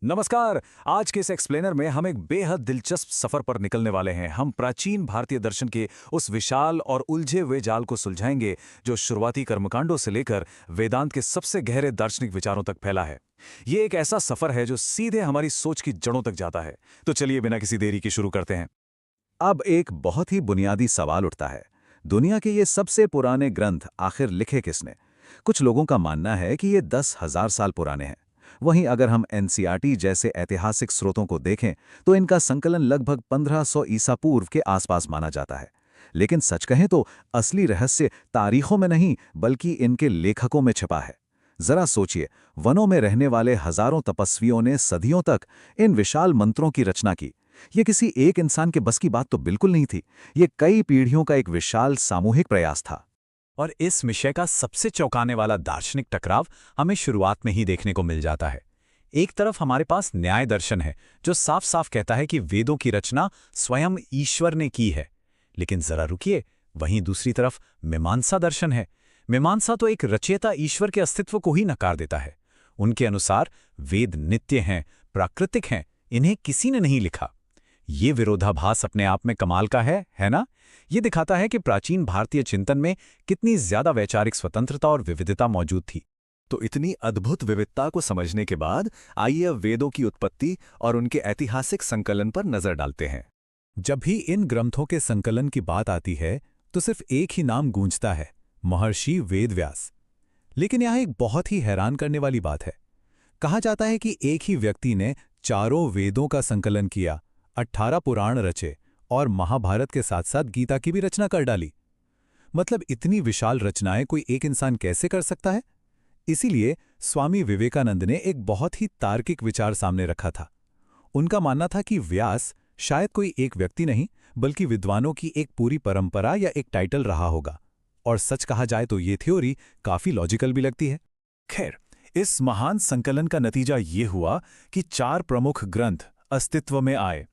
नमस्कार। आज के इस एक्सप्लेनर में हम एक बेहद दिलचस्प सफर पर निकलने वाले हैं। हम प्राचीन भारतीय दर्शन के उस विशाल और उलझे हुए जाल को सुलझाएंगे जो शुरुआती कर्मकांडों से लेकर वेदांत के सबसे गहरे दार्शनिक विचारों तक फैला है। ये एक ऐसा सफर है जो सीधे हमारी सोच की जड़ों तक जाता है। तो चलिए बिना किसी देरी के शुरू करते हैं। अब एक बहुत ही बुनियादी सवाल उठता है। दुनिया के ये सबसे पुराने ग्रंथ आखिर लिखे किसने? कुछ लोगों का मानना है कि ये 10,000 साल पुराने हैं। वहीं अगर हम एनसीईआरटी जैसे ऐतिहासिक स्रोतों को देखें तो इनका संकलन लगभग 1500 ईसा पूर्व के आसपास माना जाता है। लेकिन सच कहें तो असली रहस्य तारीखों में नहीं बल्कि इनके लेखकों में छिपा है। जरा सोचिए, वनों में रहने वाले हजारों तपस्वियों ने सदियों तक इन विशाल मंत्रों की रचना की। ये किसी एक इंसान के बस की बात तो बिल्कुल नहीं थी। ये कई पीढ़ियों का एक विशाल सामूहिक प्रयास था। और इस विषय का सबसे चौंकाने वाला दार्शनिक टकराव हमें शुरुआत में ही देखने को मिल जाता है। एक तरफ हमारे पास न्याय दर्शन है जो साफ साफ कहता है कि वेदों की रचना स्वयं ईश्वर ने की है। लेकिन जरा रुकिए, वहीं दूसरी तरफ मीमांसा दर्शन है। मीमांसा तो एक रचयिता ईश्वर के अस्तित्व को ही नकार देता है। उनके अनुसार वेद नित्य हैं, प्राकृतिक हैं, इन्हें किसी ने नहीं लिखा। ये विरोधाभास अपने आप में कमाल का है ना? ये दिखाता है कि प्राचीन भारतीय चिंतन में कितनी ज्यादा वैचारिक स्वतंत्रता और विविधता मौजूद थी। तो इतनी अद्भुत विविधता को समझने के बाद आइए अब वेदों की उत्पत्ति और उनके ऐतिहासिक संकलन पर नजर डालते हैं। जब भी इन ग्रंथों के संकलन की बात आती है तो सिर्फ एक ही नाम गूंजता है, महर्षि वेदव्यास। लेकिन यहाँ एक बहुत ही हैरान करने वाली बात है। कहा जाता है कि एक ही व्यक्ति ने चारों वेदों का संकलन किया, 18 पुराण रचे और महाभारत के साथ साथ गीता की भी रचना कर डाली। मतलब इतनी विशाल रचनाएं कोई एक इंसान कैसे कर सकता है? इसीलिए स्वामी विवेकानंद ने एक बहुत ही तार्किक विचार सामने रखा था। उनका मानना था कि व्यास शायद कोई एक व्यक्ति नहीं बल्कि विद्वानों की एक पूरी परंपरा या एक टाइटल रहा होगा। और सच कहा जाए तो ये थ्योरी काफी लॉजिकल भी लगती है। खैर, इस महान संकलन का नतीजा ये हुआ कि 4 प्रमुख ग्रंथ अस्तित्व में आए: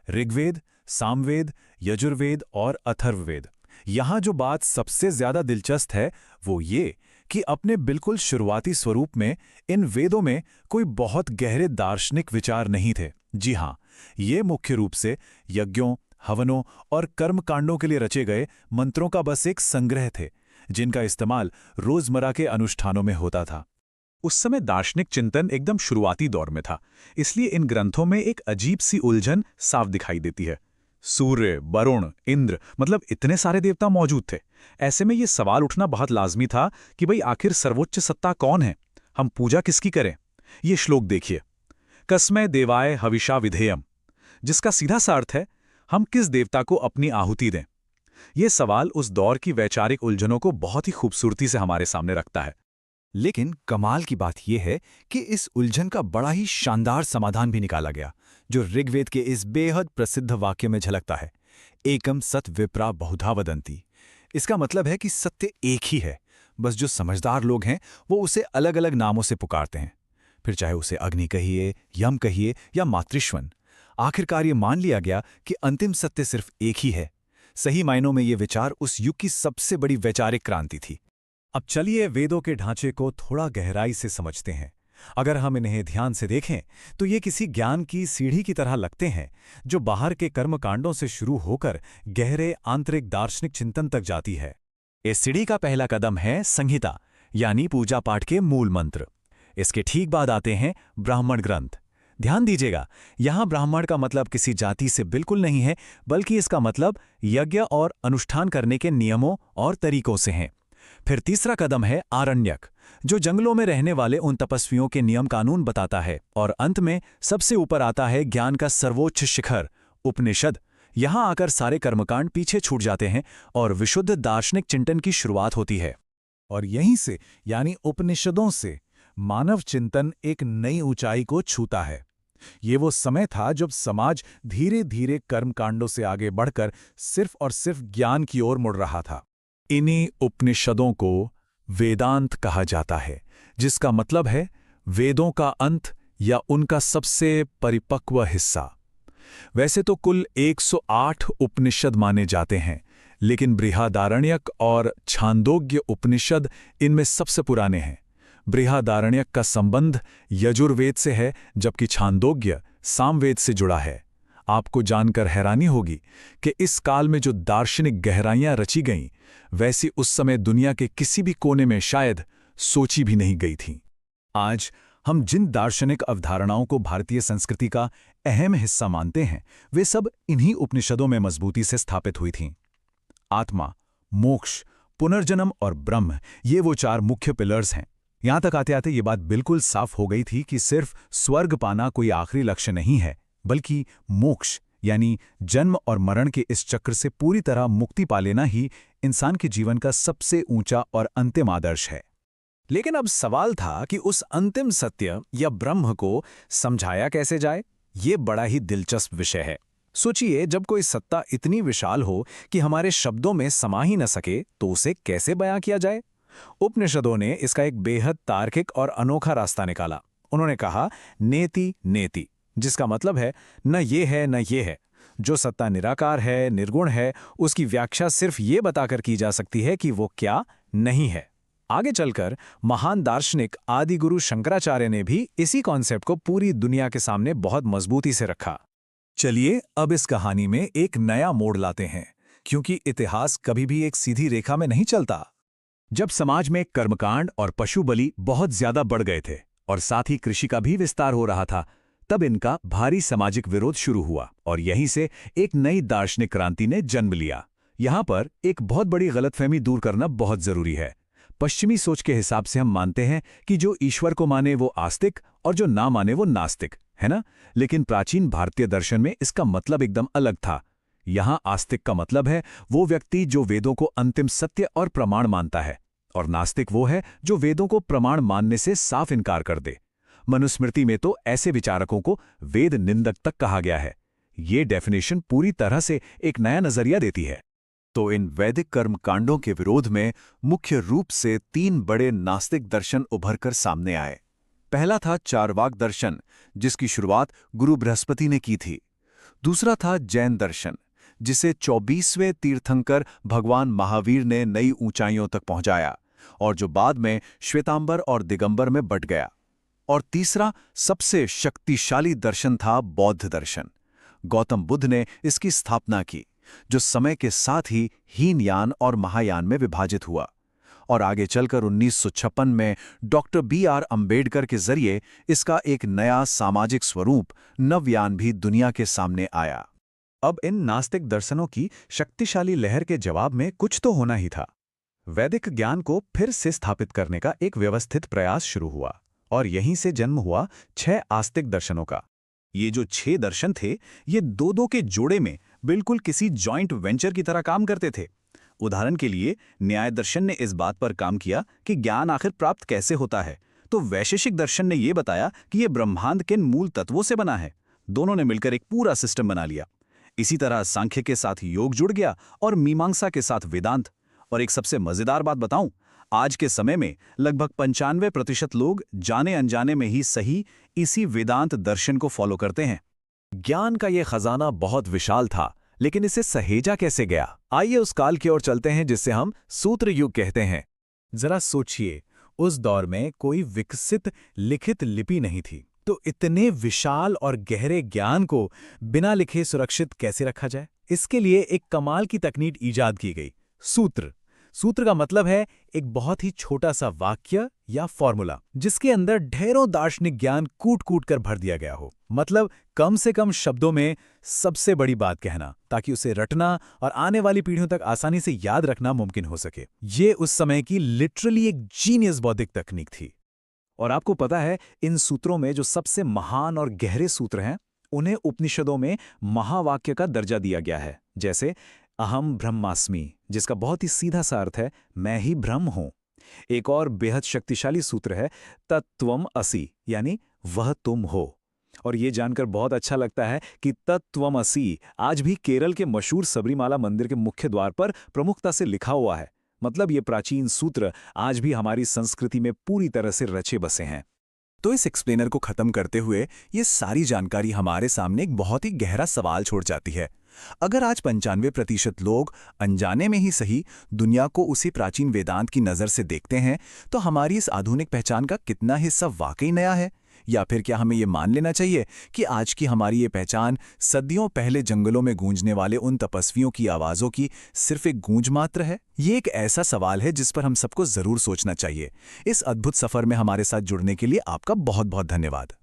ऋग्वेद, सामवेद, यजुर्वेद और अथर्ववेद। यहां जो बात सबसे ज्यादा दिलचस्प है वो ये कि अपने बिल्कुल शुरुआती स्वरूप में इन वेदों में कोई बहुत गहरे दार्शनिक विचार नहीं थे। जी हां, ये मुख्य रूप से यज्ञों, हवनों और कर्मकांडों के लिए रचे गए मंत्रों का बस एक संग्रह थे, जिनका इस्तेमाल रोजमर्रा के अनुष्ठानों में होता था। उस समय दार्शनिक चिंतन एकदम शुरुआती दौर में था, इसलिए इन ग्रंथों में एक अजीब सी उलझन साफ दिखाई देती है। सूर्य, वरुण, इंद्र, मतलब इतने सारे देवता मौजूद थे। ऐसे में ये सवाल उठना बहुत लाजमी था कि भाई आखिर सर्वोच्च सत्ता कौन है, हम पूजा किसकी करें। ये श्लोक देखिए, कस्मै देवाय हविषा विधेयम, जिसका सीधा सा अर्थ है हम किस देवता को अपनी आहुति दें। ये सवाल उस दौर की वैचारिक उलझनों को बहुत ही खूबसूरती से हमारे सामने रखता है। लेकिन कमाल की बात यह है कि इस उलझन का बड़ा ही शानदार समाधान भी निकाला गया, जो ऋग्वेद के इस बेहद प्रसिद्ध वाक्य में झलकता है: एकम सत विप्रा बहुधा वदन्ति। इसका मतलब है कि सत्य एक ही है, बस जो समझदार लोग हैं वो उसे अलग अलग नामों से पुकारते हैं। फिर चाहे उसे अग्नि कहिए, यम कहिए या मातृश्वन, आखिरकार ये मान लिया गया कि अंतिम सत्य सिर्फ एक ही है। सही मायनों में ये विचार उस युग की सबसे बड़ी वैचारिक क्रांति थी। अब चलिए वेदों के ढांचे को थोड़ा गहराई से समझते हैं। अगर हम इन्हें ध्यान से देखें तो ये किसी ज्ञान की सीढ़ी की तरह लगते हैं, जो बाहर के कर्मकांडों से शुरू होकर गहरे आंतरिक दार्शनिक चिंतन तक जाती है। इस सीढ़ी का पहला कदम है संहिता, यानी पूजा पाठ के मूल मंत्र। इसके ठीक बाद आते हैं ब्राह्मण ग्रंथ। ध्यान दीजिएगा, यहां ब्राह्मण का मतलब किसी जाति से बिल्कुल नहीं है, बल्कि इसका मतलब यज्ञ और अनुष्ठान करने के नियमों और तरीकों से है। फिर तीसरा कदम है आरण्यक, जो जंगलों में रहने वाले उन तपस्वियों के नियम कानून बताता है। और अंत में सबसे ऊपर आता है ज्ञान का सर्वोच्च शिखर, उपनिषद। यहां आकर सारे कर्मकांड पीछे छूट जाते हैं और विशुद्ध दार्शनिक चिंतन की शुरुआत होती है। और यहीं से, यानी उपनिषदों से, मानव चिंतन एक नई ऊंचाई को छूता है। ये वो समय था जब समाज धीरे धीरे कर्मकांडों से आगे बढ़कर सिर्फ और सिर्फ ज्ञान की ओर मुड़ रहा था। इन्हीं उपनिषदों को वेदांत कहा जाता है, जिसका मतलब है वेदों का अंत या उनका सबसे परिपक्व हिस्सा। वैसे तो कुल 108 उपनिषद माने जाते हैं, लेकिन बृहदारण्यक और छांदोग्य उपनिषद इनमें सबसे पुराने हैं। बृहदारण्यक का संबंध यजुर्वेद से है, जबकि छांदोग्य सामवेद से जुड़ा है। आपको जानकर हैरानी होगी कि इस काल में जो दार्शनिक गहराइयां रची गईं, वैसी उस समय दुनिया के किसी भी कोने में शायद सोची भी नहीं गई थीं। आज हम जिन दार्शनिक अवधारणाओं को भारतीय संस्कृति का अहम हिस्सा मानते हैं, वे सब इन्हीं उपनिषदों में मजबूती से स्थापित हुई थीं। आत्मा, मोक्ष, पुनर्जन्म और ब्रह्म, ये वो 4 मुख्य पिलर्स हैं। यहां तक आते आते ये बात बिल्कुल साफ हो गई थी कि सिर्फ स्वर्ग पाना कोई आखिरी लक्ष्य नहीं है, बल्कि मोक्ष यानी जन्म और मरण के इस चक्र से पूरी तरह मुक्ति पा लेना ही इंसान के जीवन का सबसे ऊंचा और अंतिम आदर्श है। लेकिन अब सवाल था कि उस अंतिम सत्य या ब्रह्म को समझाया कैसे जाए। ये बड़ा ही दिलचस्प विषय है। सोचिए, जब कोई सत्ता इतनी विशाल हो कि हमारे शब्दों में समा ही न सके, तो उसे कैसे बयां किया जाए? उपनिषदों ने इसका एक बेहद तार्किक और अनोखा रास्ता निकाला। उन्होंने कहा नेति नेति, जिसका मतलब है न ये है न ये है। जो सत्ता निराकार है, निर्गुण है, उसकी व्याख्या सिर्फ ये बताकर की जा सकती है कि वो क्या नहीं है। आगे चलकर महान दार्शनिक आदिगुरु शंकराचार्य ने भी इसी कॉन्सेप्ट को पूरी दुनिया के सामने बहुत मजबूती से रखा। चलिए अब इस कहानी में एक नया मोड़ लाते हैं, क्योंकि इतिहास कभी भी एक सीधी रेखा में नहीं चलता। जब समाज में कर्मकांड और पशु बलि बहुत ज्यादा बढ़ गए थे और साथ ही कृषि का भी विस्तार हो रहा था, तब इनका भारी सामाजिक विरोध शुरू हुआ और यहीं से एक नई दार्शनिक क्रांति ने जन्म लिया। यहाँ पर एक बहुत बड़ी गलतफहमी दूर करना बहुत जरूरी है। पश्चिमी सोच के हिसाब से हम मानते हैं कि जो ईश्वर को माने वो आस्तिक और जो ना माने वो नास्तिक, है ना? लेकिन प्राचीन भारतीय दर्शन में इसका मतलब एकदम अलग था। यहाँ आस्तिक का मतलब है वो व्यक्ति जो वेदों को अंतिम सत्य और प्रमाण मानता है, और नास्तिक वो है जो वेदों को प्रमाण मानने से साफ इनकार कर दे। मनुस्मृति में तो ऐसे विचारकों को वेद निंदक तक कहा गया है। ये डेफिनेशन पूरी तरह से एक नया नजरिया देती है। तो इन वैदिक कर्मकांडों के विरोध में मुख्य रूप से 3 बड़े नास्तिक दर्शन उभरकर सामने आए। पहला था चार्वाक दर्शन, जिसकी शुरुआत गुरु बृहस्पति ने की थी। दूसरा था जैन दर्शन, जिसे 24वें तीर्थंकर भगवान महावीर ने नई ऊंचाइयों तक पहुंचाया और जो बाद में श्वेतांबर और दिगंबर में बंट गया। और तीसरा सबसे शक्तिशाली दर्शन था बौद्ध दर्शन। गौतम बुद्ध ने इसकी स्थापना की, जो समय के साथ ही हीनयान और महायान में विभाजित हुआ, और आगे चलकर 1956 में डॉक्टर B.R. अंबेडकर के जरिए इसका एक नया सामाजिक स्वरूप नवयान भी दुनिया के सामने आया। अब इन नास्तिक दर्शनों की शक्तिशाली लहर के जवाब में कुछ तो होना ही था। वैदिक ज्ञान को फिर से स्थापित करने का एक व्यवस्थित प्रयास शुरू हुआ और यहीं से जन्म हुआ 6 आस्तिक दर्शनों का। ये जो 6 दर्शन थे, ये 2-2 के जोड़े में बिल्कुल किसी जॉइंट वेंचर की तरह काम करते थे। उदाहरण के लिए न्याय दर्शन ने इस बात पर काम किया कि ज्ञान आखिर प्राप्त कैसे होता है, तो वैशेषिक दर्शन ने यह बताया कि यह ब्रह्मांड किन मूल तत्वों से बना है। दोनों ने मिलकर एक पूरा सिस्टम बना लिया। इसी तरह सांख्य के साथ योग जुड़ गया और मीमांसा के साथ वेदांत। और एक सबसे मजेदार बात बताऊं, आज के समय में लगभग 95% लोग जाने अनजाने में ही सही इसी वेदांत दर्शन को फॉलो करते हैं। ज्ञान का ये खजाना बहुत विशाल था, लेकिन इसे सहेजा कैसे गया? आइए उस काल की ओर चलते हैं जिसे हम सूत्र युग कहते हैं। जरा सोचिए, उस दौर में कोई विकसित लिखित लिपि नहीं थी, तो इतने विशाल और गहरे ज्ञान को बिना लिखे सुरक्षित कैसे रखा जाए? इसके लिए एक कमाल की तकनीक ईजाद की गई, सूत्र। सूत्र का मतलब है एक बहुत ही छोटा सा वाक्य या फॉर्मूला, जिसके अंदर ढेरों दार्शनिक ज्ञान कूट-कूट कर भर दिया गया हो। मतलब कम से कम शब्दों में सबसे बड़ी बात कहना, ताकि उसे रटना और आने वाली पीढ़ियों तक आसानी से याद रखना मुमकिन हो सके। ये उस समय की लिटरली एक जीनियस बौद्धिक तकनीक थी। और आपको पता है, इन सूत्रों में जो सबसे महान और गहरे सूत्र हैं, उन्हें उपनिषदों में महावाक्य का दर्जा दिया गया है। जैसे अहम ब्रह्मास्मि, जिसका बहुत ही सीधा सा अर्थ है मैं ही ब्रह्म हूं। एक और बेहद शक्तिशाली सूत्र है तत्त्वम असि, यानी वह तुम हो। और ये जानकर बहुत अच्छा लगता है कि तत्त्वम असि आज भी केरल के मशहूर सबरीमाला मंदिर के मुख्य द्वार पर प्रमुखता से लिखा हुआ है। मतलब ये प्राचीन सूत्र आज भी हमारी संस्कृति में पूरी तरह से रचे बसे हैं। तो इस एक्सप्लेनर को खत्म करते हुए ये सारी जानकारी हमारे सामने एक बहुत ही गहरा सवाल छोड़ जाती है। अगर आज 95% लोग अनजाने में ही सही दुनिया को उसी प्राचीन वेदांत की नज़र से देखते हैं, तो हमारी इस आधुनिक पहचान का कितना हिस्सा वाकई नया है? या फिर क्या हमें ये मान लेना चाहिए कि आज की हमारी ये पहचान सदियों पहले जंगलों में गूंजने वाले उन तपस्वियों की आवाज़ों की सिर्फ एक गूंज मात्र है? ये एक ऐसा सवाल है जिस पर हम सबको ज़रूर सोचना चाहिए। इस अद्भुत सफ़र में हमारे साथ जुड़ने के लिए आपका बहुत बहुत धन्यवाद।